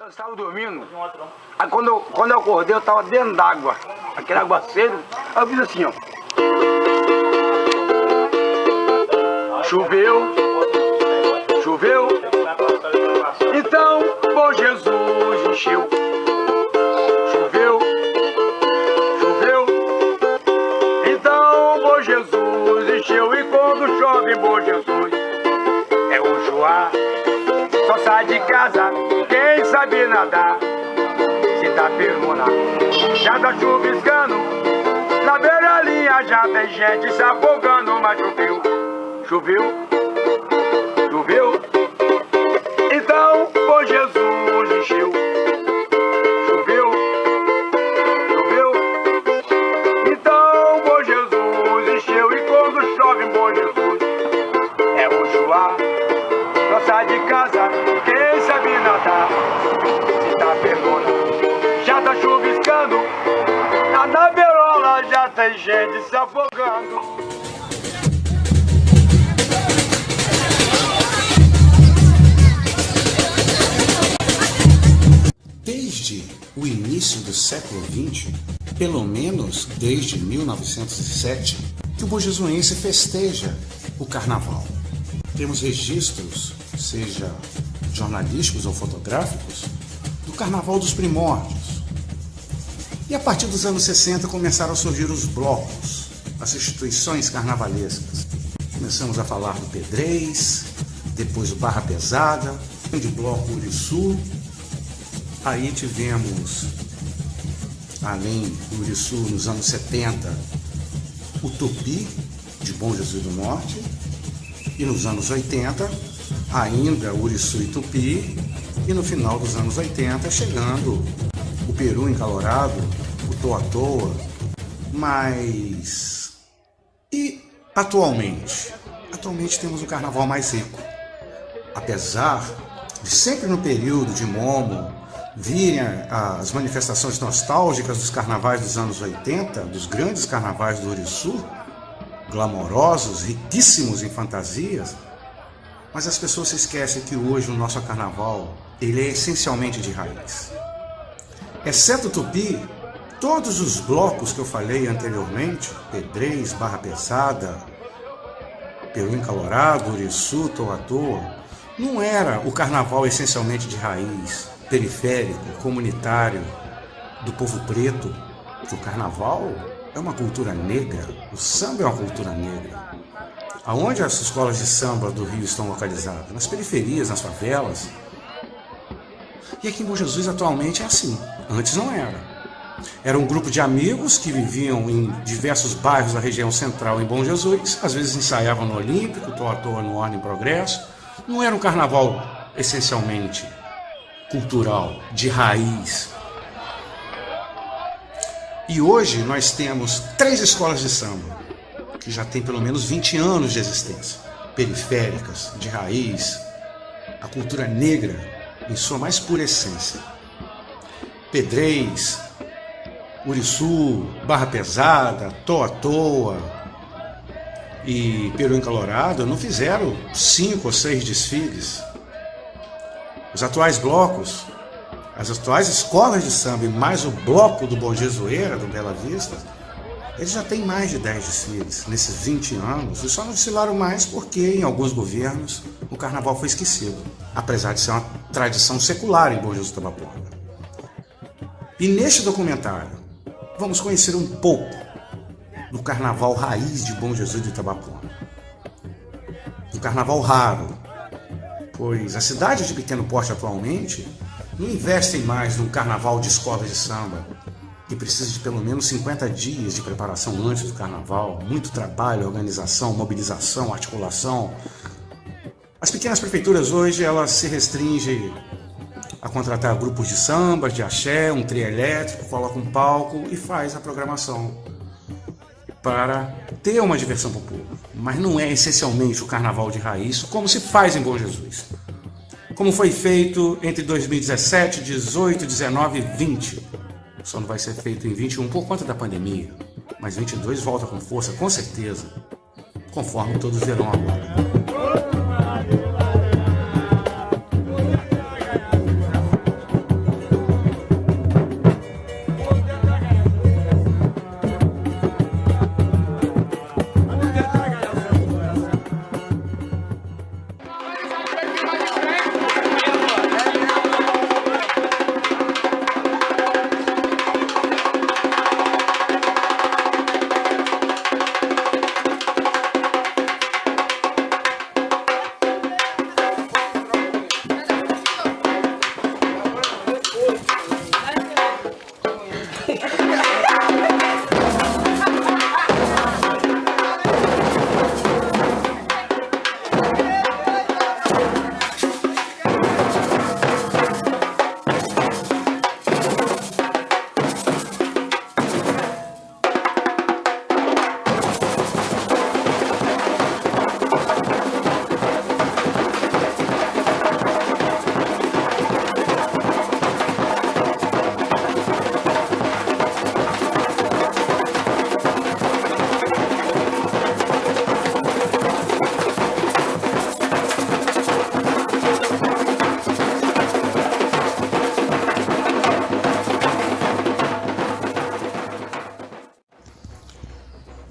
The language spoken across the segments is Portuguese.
Eu estava dormindo, aí quando eu acordei eu estava dentro d'água, aquele aguaceiro, aí eu fiz assim, ó. Choveu, choveu, então bom Jesus encheu. Choveu, choveu, então bom Jesus encheu. E quando chove bom Jesus é o Joá. Só sai de casa quem sabe nadar. Se tá pergunta, já tá chuviscando, na beira-linha já tem gente se afogando. Mas choveu, choveu, choveu, então bom Jesus encheu. Choveu, choveu, então bom Jesus encheu. E quando chove bom Jesus é o Joá. Só sai de casa quem sabe nadar. Se tá pergunta, já tá chuviscando, na beirola já tem gente se afogando. Desde o início do século XX, pelo menos desde 1907, que o Bom-Jesuense festeja o Carnaval. Temos registros, seja jornalísticos ou fotográficos, do Carnaval dos primórdios. E a partir dos anos 60 começaram a surgir os blocos, as instituições carnavalescas. Começamos a falar do Pedrez, depois o Barra Pesada, de bloco Uriçu. Aí tivemos, além do Uriçu, nos anos 70, o Tupi, de Bom Jesus do Norte. E nos anos 80, ainda Uriçu e Tupi. E no final dos anos 80, chegando o Peru encalorado, o Toa Toa. Mas... e atualmente? Atualmente temos o carnaval mais rico. Apesar de sempre no período de Momo virem as manifestações nostálgicas dos carnavais dos anos 80, dos grandes carnavais do Uriçu, glamourosos, riquíssimos em fantasias, mas as pessoas se esquecem que hoje o nosso carnaval ele é essencialmente de raiz. Exceto o Tupi, todos os blocos que eu falei anteriormente, Pedrez, Barra Pesada, Peru encalorado, Uriçu, Toa Toa, não era o carnaval essencialmente de raiz, periférico, comunitário, do povo preto. O carnaval é uma cultura negra, o samba é uma cultura negra. Aonde as escolas de samba do Rio estão localizadas? Nas periferias, nas favelas. E aqui em Bom Jesus atualmente é assim, antes não era. Era um grupo de amigos que viviam em diversos bairros da região central em Bom Jesus, às vezes ensaiavam no Olímpico, Toa Toa no Ordem e Progresso. Não era um carnaval essencialmente cultural, de raiz. E hoje nós temos 3 escolas de samba, que já têm pelo menos 20 anos de existência, periféricas, de raiz, a cultura negra em sua mais pura essência. Pedrez, Uriçu, Barra Pesada, Toa Toa e Peru encalorado não fizeram 5 ou 6 desfiles. Os atuais blocos, as atuais escolas de samba e mais o bloco do Bom Jesueira, do Bela Vista, eles já têm mais de 10 desfiles nesses 20 anos e só não desfilaram mais porque em alguns governos o carnaval foi esquecido, apesar de ser uma tradição secular em Bom Jesus do Itabapoana. E neste documentário vamos conhecer um pouco do carnaval raiz de Bom Jesus do Itabapoana. Um carnaval raro, pois a cidade de pequeno porte atualmente não investem mais num carnaval de escolas de samba, que precisa de pelo menos 50 dias de preparação antes do carnaval, muito trabalho, organização, mobilização, articulação. As pequenas prefeituras hoje elas se restringem a contratar grupos de samba, de axé, um trio elétrico, coloca um palco e faz a programação para ter uma diversão para o povo. Mas não é essencialmente o carnaval de raiz, como se faz em Bom Jesus. Como foi feito entre 2017, 18, 19 e 20. Só não vai ser feito em 21 por conta da pandemia. Mas 22 volta com força, com certeza. Conforme todos verão agora.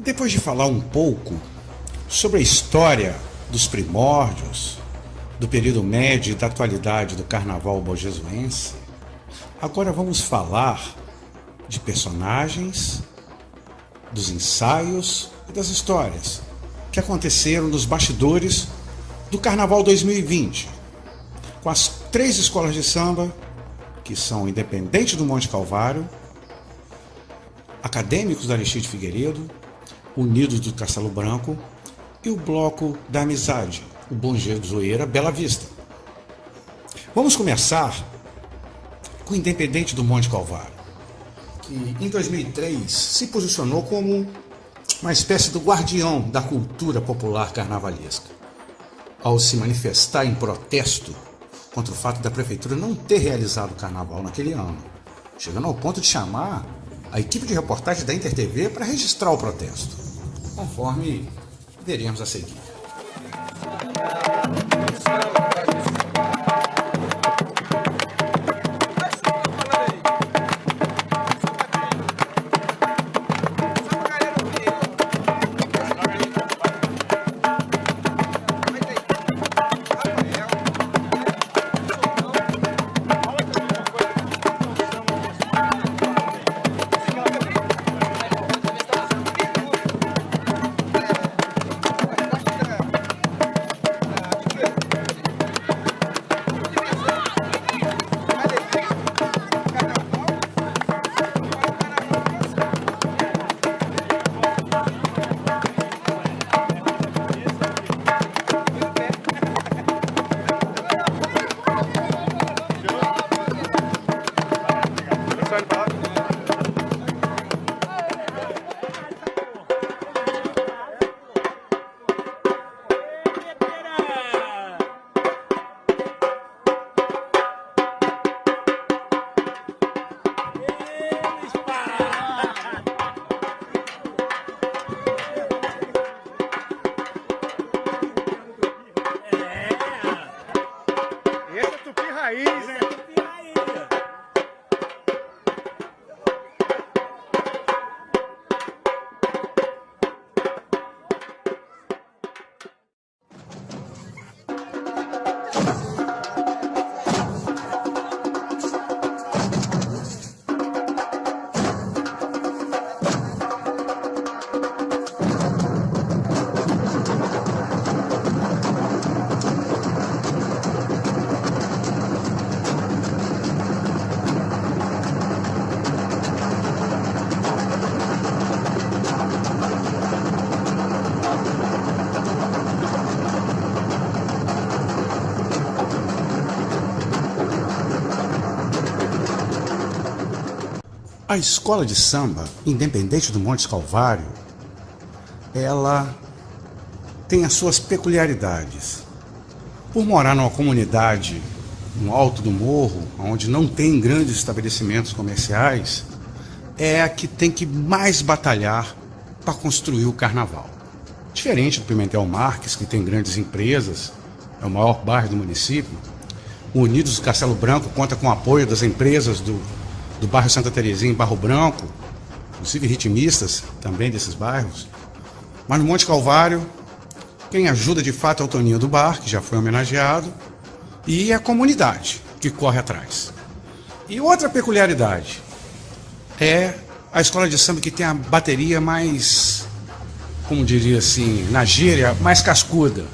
Depois de falar um pouco sobre a história dos primórdios, do período médio e da atualidade do carnaval bojesuense, agora vamos falar de personagens, dos ensaios e das histórias que aconteceram nos bastidores do Carnaval 2020, com as 3 escolas de samba, que são Independente do Monte Calvário, Acadêmicos da Aristide Figueiredo, Unidos do Castelo Branco e o Bloco da Amizade, o Bom Zoeira Bela Vista. Vamos começar com o Independente do Monte Calvário, que em 2003 se posicionou como uma espécie do guardião da cultura popular carnavalesca, ao se manifestar em protesto contra o fato da prefeitura não ter realizado o carnaval naquele ano, chegando ao ponto de chamar a equipe de reportagem da InterTV para registrar o protesto, conforme veremos a seguir. A escola de samba, Independente do Monte Calvário, ela tem as suas peculiaridades. Por morar numa comunidade no alto do morro, onde não tem grandes estabelecimentos comerciais, é a que tem que mais batalhar para construir o carnaval. Diferente do Pimentel Marques, que tem grandes empresas, é o maior bairro do município, o Unidos do Castelo Branco conta com o apoio das empresas do bairro Santa Terezinha, em Barro Branco, inclusive ritmistas também desses bairros. Mas no Monte Calvário, quem ajuda de fato é o Toninho do Bar, que já foi homenageado, e a comunidade que corre atrás. E outra peculiaridade é a escola de samba que tem a bateria mais, como diria assim, na gíria, mais cascuda.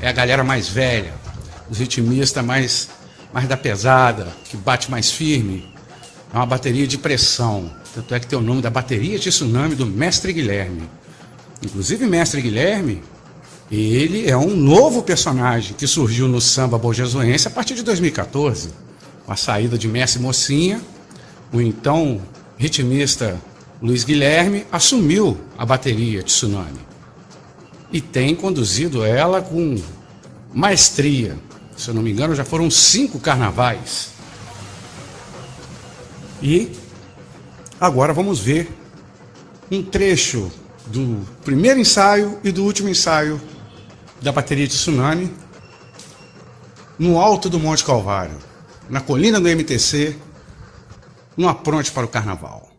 É a galera mais velha, os ritmistas mais da pesada, que bate mais firme. É uma bateria de pressão, tanto é que tem o nome da bateria de tsunami do Mestre Guilherme. Inclusive, Mestre Guilherme, ele é um novo personagem que surgiu no samba bojesuense a partir de 2014, com a saída de Mestre Mocinha. O então ritmista Luiz Guilherme assumiu a bateria de tsunami e tem conduzido ela com maestria. Se eu não me engano, já foram 5 carnavais. E agora vamos ver um trecho do primeiro ensaio e do último ensaio da bateria de tsunami no alto do Monte Calvário, na colina do MTC, no apronte para o carnaval.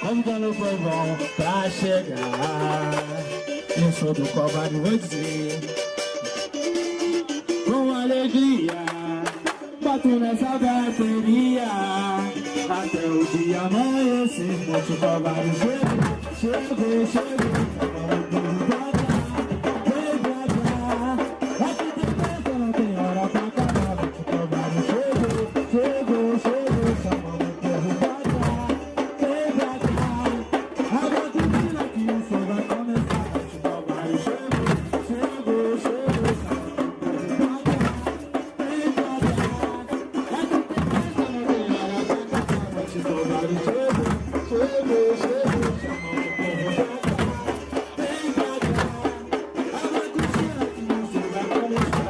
Convidando o povão pra chegar. Eu sou do Calvário, vou dizer com alegria, bato nessa bateria até o dia amanhecer. Monte Calvário chegou, chegou. Vem pra cá, aqui tem festa, não tem hora pra acabar. Monte Calvário chegou, chamando o povo pra cá. Vem pra cá, abre a cortina que o som vai começar. Monte Calvário chegou, chamando o povo pra cá. Vem pra cá, aqui tem festa, não tem hora pra acabar. Monte Calvário chegou, chamando o povo pra cá. Vem pra cá, abre a cortina que o som vai começar.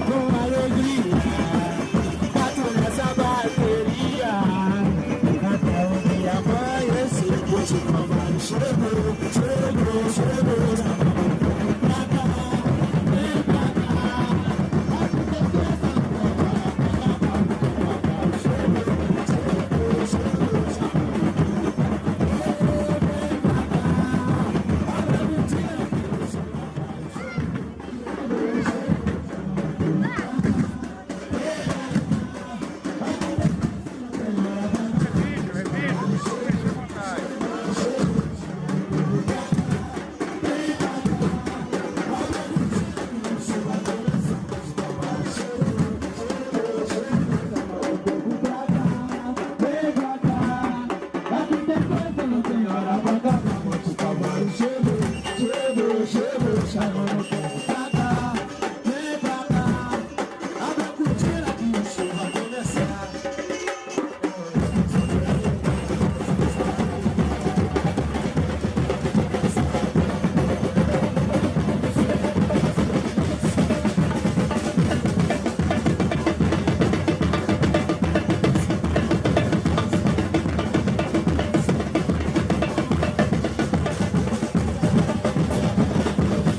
Com alegria, bato nessa bateria até o dia amanhecer. Monte Calvário chegou, pra cá, vem pra cá. Aqui tem festa, não tem hora pra acabar. Monte Calvário chegou, vem pra cá. Abre a cortina que o som vem pra cá. Aqui tem festa, não tem hora pra acabar. Monte Calvário chegou, chamando o povo pra cá. Vem pra cá,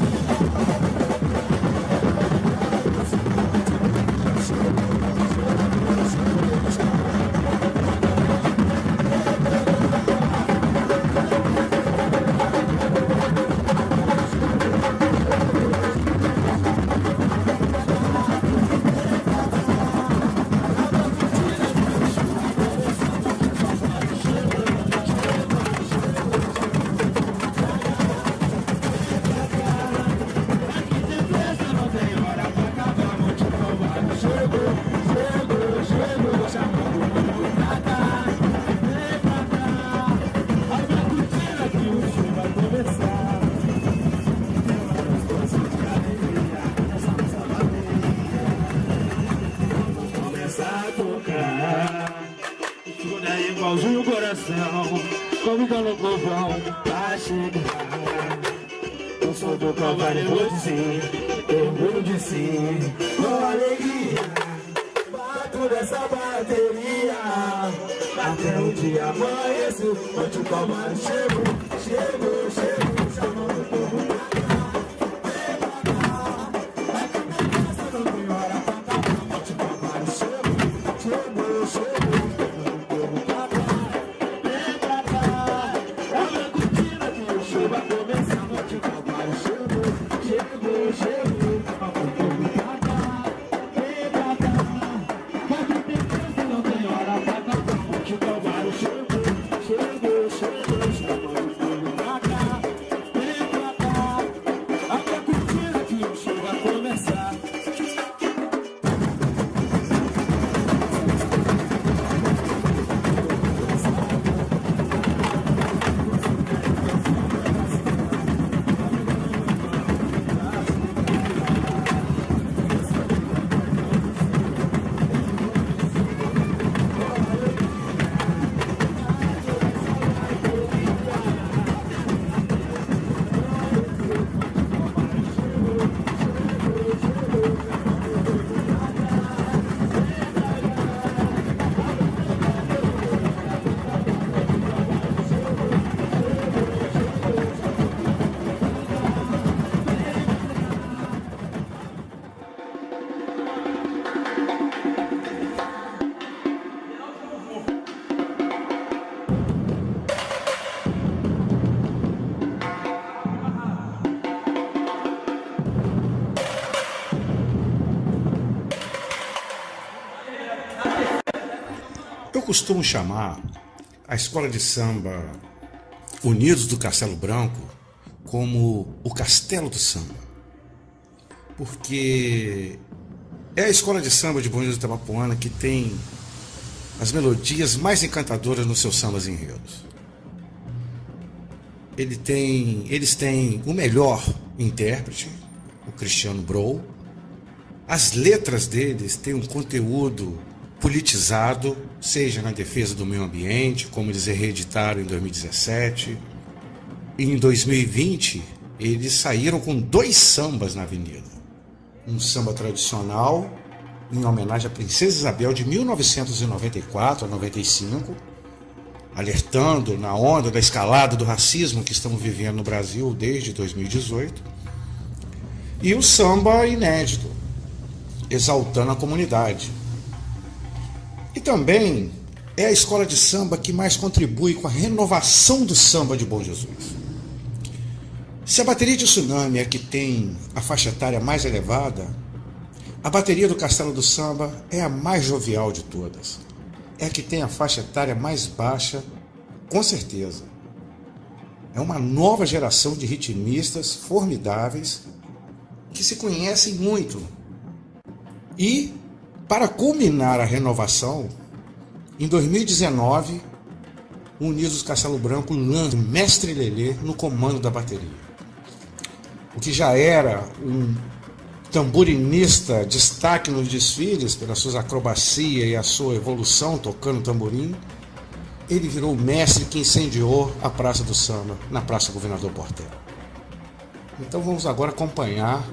abre a cortina que o show vai começar. Aqui tem festa, não tem hora pra acabar. Monte Calvário chegou, chamando o povo pra cá. Vem pra cá, abre a cortina que o show vai começar. Começa a tocar, escuta igualzinho o coração, convidando o povão pra chegar. Eu sou do Calvário, vou dizer, orgulho de si, com alegria, bato nessa bateria até o dia amanhecer. Monte Calvário chegou, chamando o povo pra cá. Vem pra cá, aqui tem festa, não tem hora pra acabar. Monte Calvário chegou, chamando o povo pra cá. Vem pra cá, abre a cortina que o show vai começar. Monte Calvário chegou, chamando o povo pra cá. Vem pra cá, aqui tem festa, não tem hora pra acabar. Monte Calvário chegou, chamando o povo pra cá. Vem pra cá, abre a cortina que o show vai começar. costumo chamar a escola de samba Unidos do Castelo Branco como o Castelo do Samba, porque é a escola de samba de Bom Jesus de Itabapoana que tem as melodias mais encantadoras nos seus sambas enredos. Eles têm o melhor intérprete, o Cristiano Brou. As letras deles têm um conteúdo politizado, seja na defesa do meio ambiente, como eles reeditaram em 2017. E em 2020, eles saíram com 2 sambas na avenida. Um samba tradicional, em homenagem à Princesa Isabel, de 1994 a 95, alertando na onda da escalada do racismo que estamos vivendo no Brasil desde 2018. E o samba inédito, exaltando a comunidade. E também é a escola de samba que mais contribui com a renovação do samba de Bom Jesus. Se a bateria de Tsunami é a que tem a faixa etária mais elevada, a bateria do Castelo do Samba é a mais jovial de todas. É a que tem a faixa etária mais baixa, com certeza. É uma nova geração de ritmistas formidáveis que se conhecem muito. E, para culminar a renovação, em 2019, o Unidos do Castelo Branco lança o Mestre Lelê no comando da bateria. O que já era um tamborinista destaque nos desfiles pelas suas acrobacias e a sua evolução tocando tamborim, ele virou o mestre que incendiou a Praça do Samba, na Praça Governador Portela. Então vamos agora acompanhar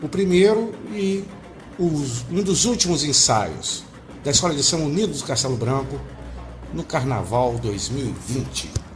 o primeiro e um dos últimos ensaios da Escola de Samba Unidos do Castelo Branco no Carnaval 2020.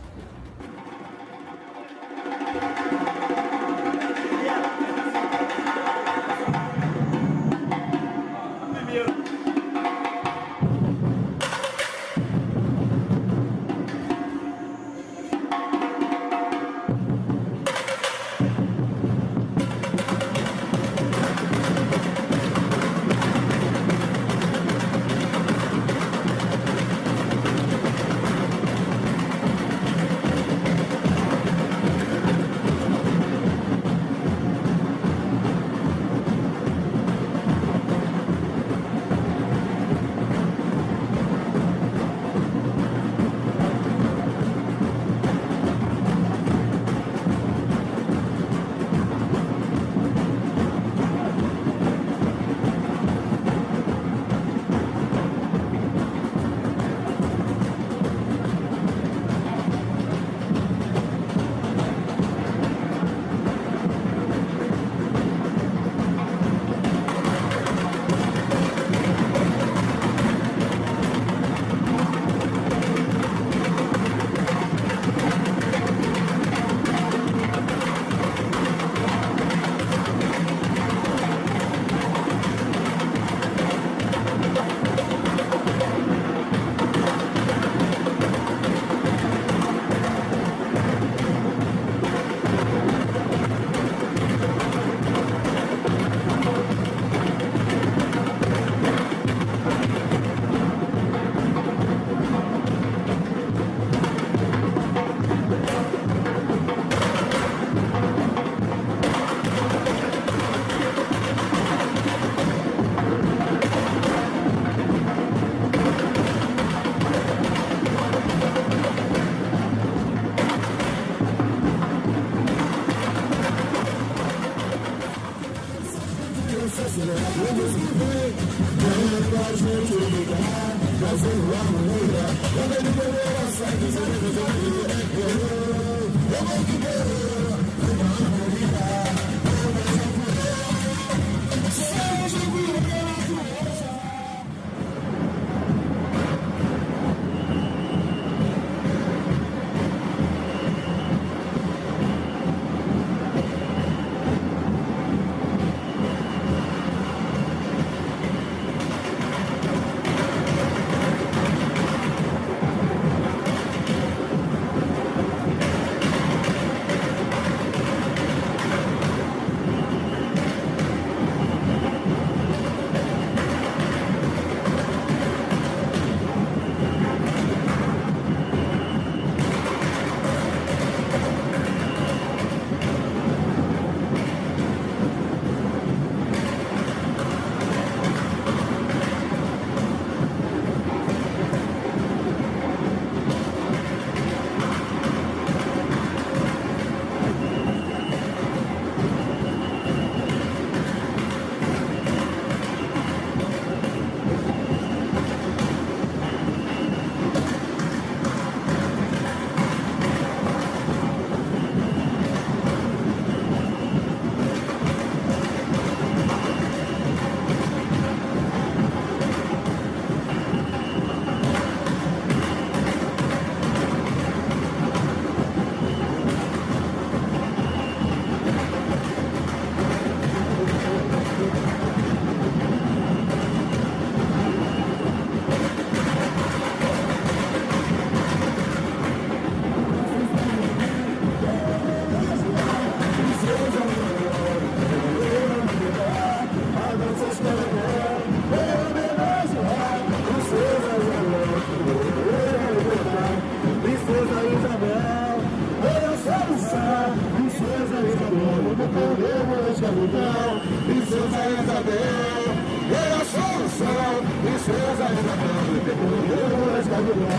poder escravidão, princesa Isabel, é a solução, princesa Isabel, tem poder escravidão.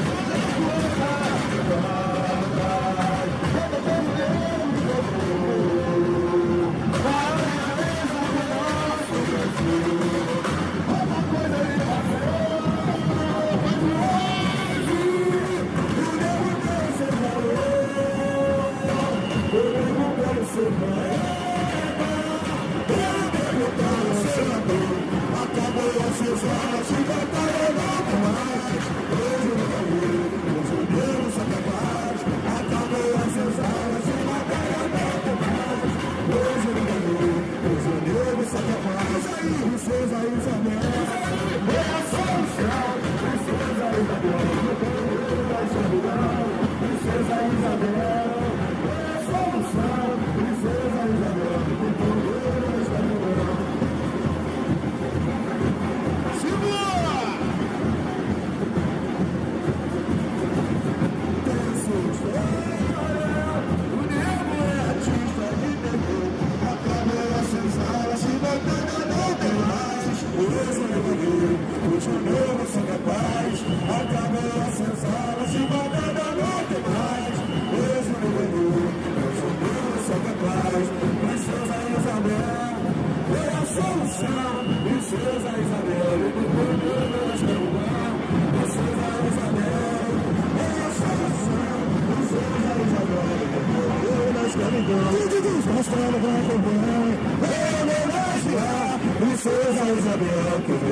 Princesa Isabel, que eu vou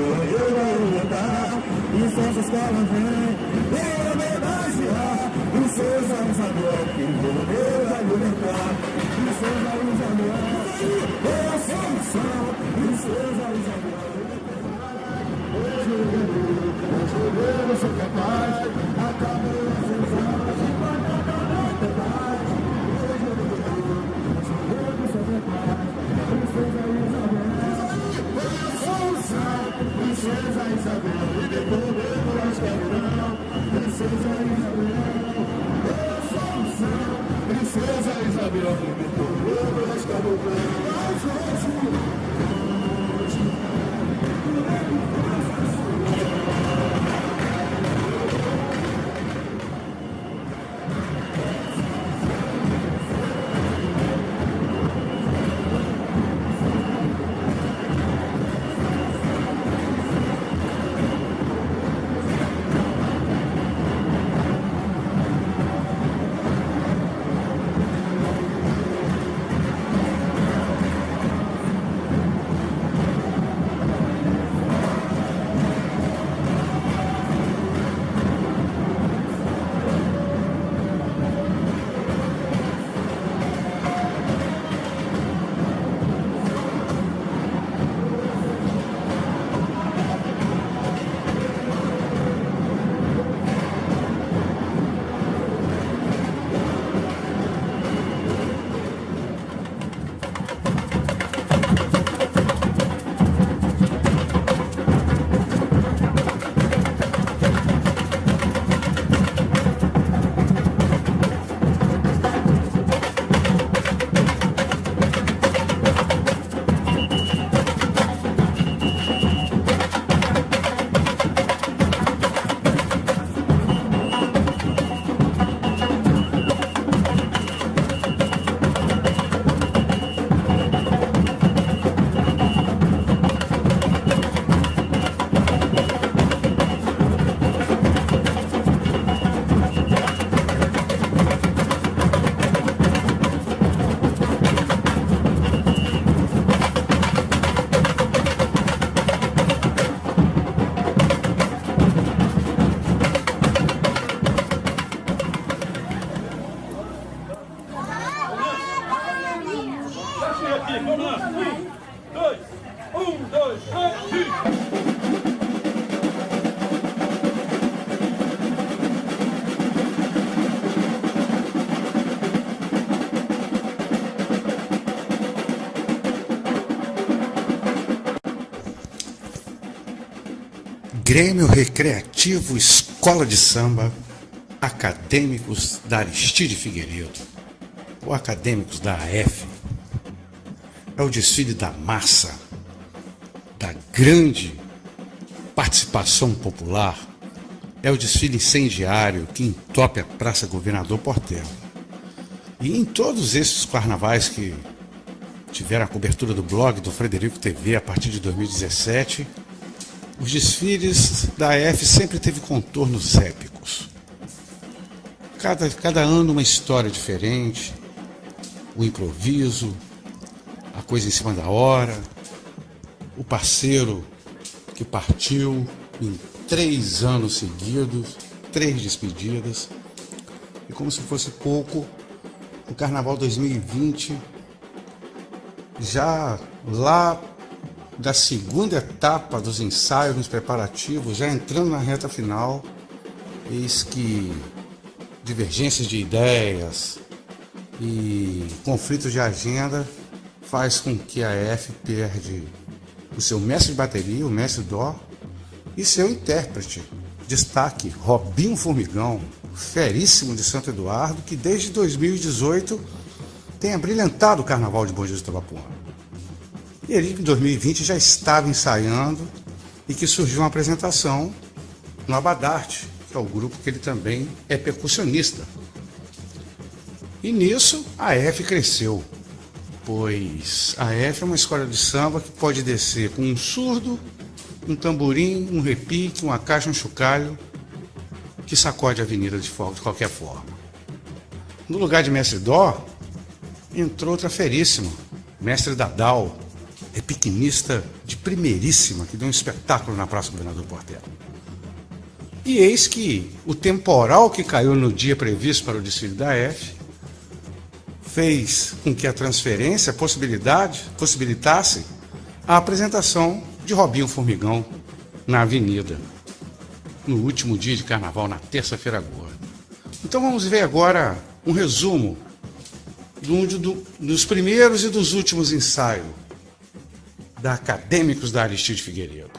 cantar, licenças que ela vem, vem homenagear. Princesa Isabel, que eu vou cantar, Princesa Isabel, é a solução. Princesa Isabel, hoje eu sou capaz, acabei as sensações e vai cantar até mais. Hoje eu sou capaz, Princesa Isabel. Princesa Isabel, e depois da escravidão, Princesa Isabel, é a solução. Princesa Isabel, e depois da escravidão, Grêmio Recreativo Escola de Samba, Acadêmicos da Aristide Figueiredo, ou Acadêmicos da AF. é o desfile da massa, da grande participação popular, é o desfile incendiário que entope a Praça Governador Portela. E em todos esses carnavais que tiveram a cobertura do blog do Frederico TV a partir de 2017, os desfiles da AF sempre teve contornos épicos. Cada ano uma história diferente, o improviso, a coisa em cima da hora, o parceiro que partiu em 3 anos seguidos, 3 despedidas. E como se fosse pouco, o Carnaval 2020, já lá da segunda etapa dos ensaios, nos preparativos, já entrando na reta final, eis que divergências de ideias e conflitos de agenda faz com que a AF perde o seu mestre de bateria, o mestre Dó, e seu intérprete. Destaque Robinho Formigão, feríssimo de Santo Eduardo, que desde 2018 tem abrilhantado o Carnaval de Bom Jesus do Itabapuana. E ele, em 2020, já estava ensaiando e que surgiu uma apresentação no Abadarte, que é o grupo que ele também é percussionista. E nisso a AF cresceu, pois a AF é uma escola de samba que pode descer com um surdo, um tamborim, um repique, uma caixa, um chocalho, que sacode a avenida de qualquer forma. No lugar de mestre Dó, entrou outra feríssima, mestre Dadal, repiquinista de primeiríssima, que deu um espetáculo na Praça Governador Portela. E eis que o temporal que caiu no dia previsto para o desfile da AF fez com que a transferência possibilitasse a apresentação de Robinho Formigão na avenida, no último dia de carnaval, na terça-feira agora. Então vamos ver agora um resumo dos primeiros e dos últimos ensaios da Acadêmicos da Aristide Figueiredo.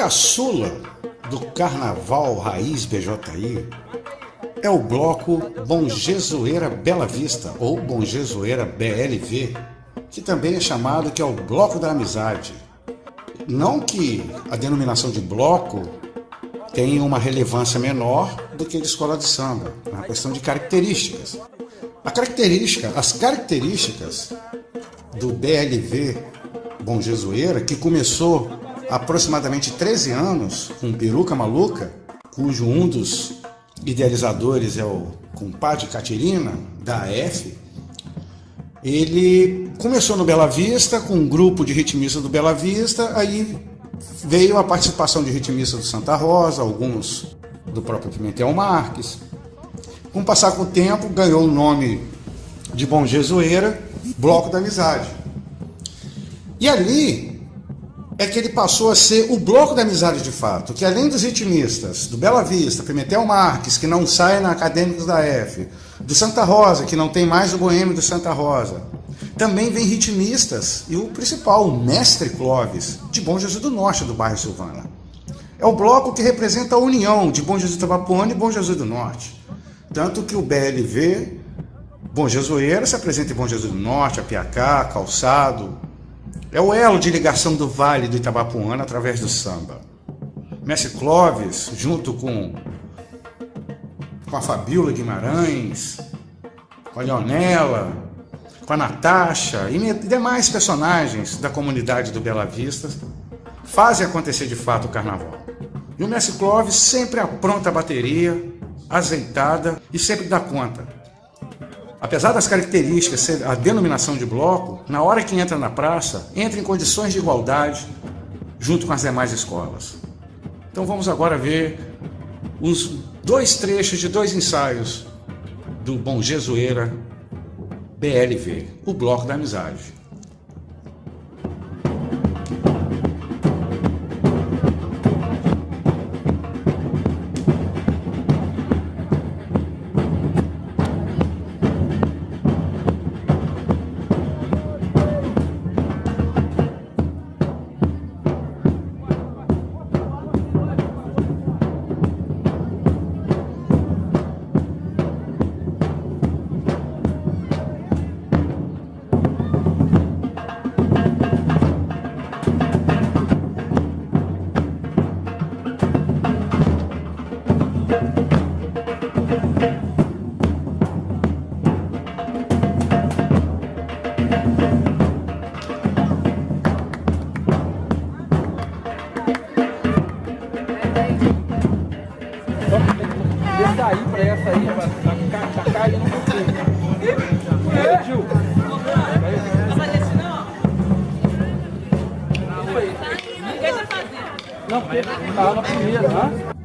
caçula do Carnaval Raiz BJI é o bloco Bom Jesueira Bela Vista, ou Bom Jesueira BLV, que também é chamado que é o Bloco da Amizade. Não que a denominação de bloco tenha uma relevância menor do que a de escola de samba, é uma questão de características. As características do BLV Bom Jesueira, que começou há aproximadamente 13 anos com Peruca Maluca, cujo um dos idealizadores é o compadre Catirina, da AF. Ele começou no Bela Vista, com um grupo de ritmistas do Bela Vista, aí veio a participação de ritmistas do Santa Rosa, alguns do próprio Pimentel Marques. Com o passar do tempo, ganhou o nome de Bom Jesueira, Bloco da Amizade. E ali é que ele passou a ser o Bloco da Amizade de fato, que além dos ritmistas do Bela Vista, Pimentel Marques, que não sai na Acadêmicos da F, do Santa Rosa, que não tem mais o boêmio do Santa Rosa, também vem ritmistas e o principal, o Mestre Clóvis, de Bom Jesus do Norte, do bairro Silvana. É o bloco que representa a união de Bom Jesus do Itabapoana e Bom Jesus do Norte. Tanto que o BLV, Bom Jesueira, se apresenta em Bom Jesus do Norte, Apiacá, Calçado. É o elo de ligação do Vale do Itabapoana através do samba. Mestre Clóvis, junto com a Fabíola Guimarães, com a Leonela, com a Natasha e demais personagens da comunidade do Bela Vista, fazem acontecer de fato o carnaval. E o Mestre Clóvis sempre apronta a bateria, azeitada e sempre dá conta. Apesar das características ser a denominação de bloco, na hora que entra na praça, entra em condições de igualdade junto com as demais escolas. Então vamos agora ver os 2 trechos de 2 ensaios do Bom Jesueira BLV, o Bloco da Amizade. Sair pra essa aí, tá caindo no futuro. Tio. Não vai descer não? Não, porque tava na primeira, tá?